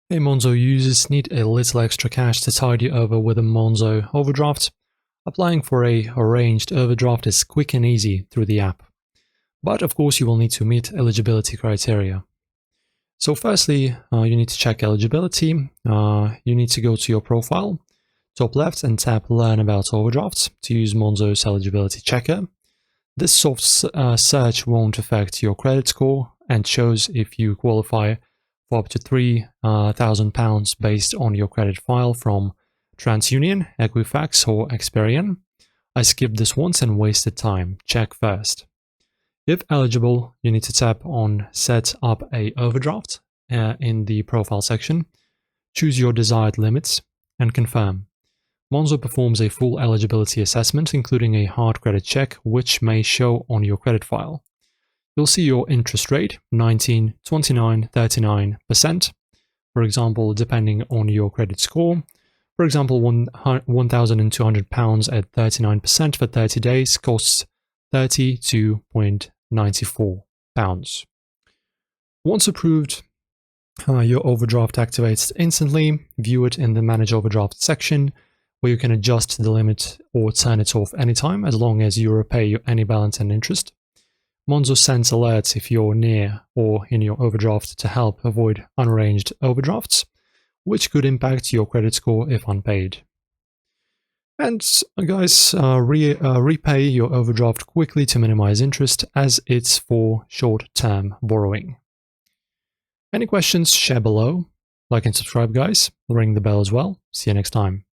Hey Monzo users, need a little extra cash to tide you over with a Monzo overdraft? Applying for a arranged overdraft is quick and easy through the app. But of course you will need to meet eligibility criteria. So firstly, you need to check eligibility. You need to go to your profile, top left, and tap Learn About Overdrafts to use Monzo's eligibility checker. This soft search won't affect your credit score and shows if you qualify for up to £3,000 based on your credit file from TransUnion, Equifax, or Experian. I skipped this once and wasted time. Check first. If eligible, you need to tap on Set up a overdraft in the profile section, choose your desired limits, and confirm. Monzo performs a full eligibility assessment, including a hard credit check, which may show on your credit file. You'll see your interest rate, 19, 29, 39%, for example, depending on your credit score. For example, £1,200 at 39% for 30 days costs £32.94. Once approved, your overdraft activates instantly. View it in the Manage Overdraft section, where you can adjust the limit or turn it off anytime, as long as you repay any balance and interest. Monzo sends alerts if you're near or in your overdraft to help avoid unarranged overdrafts, which could impact your credit score if unpaid. And guys, repay your overdraft quickly to minimize interest, as it's for short-term borrowing. Any questions, share below. Like and subscribe, guys. Ring the bell as well. See you next time.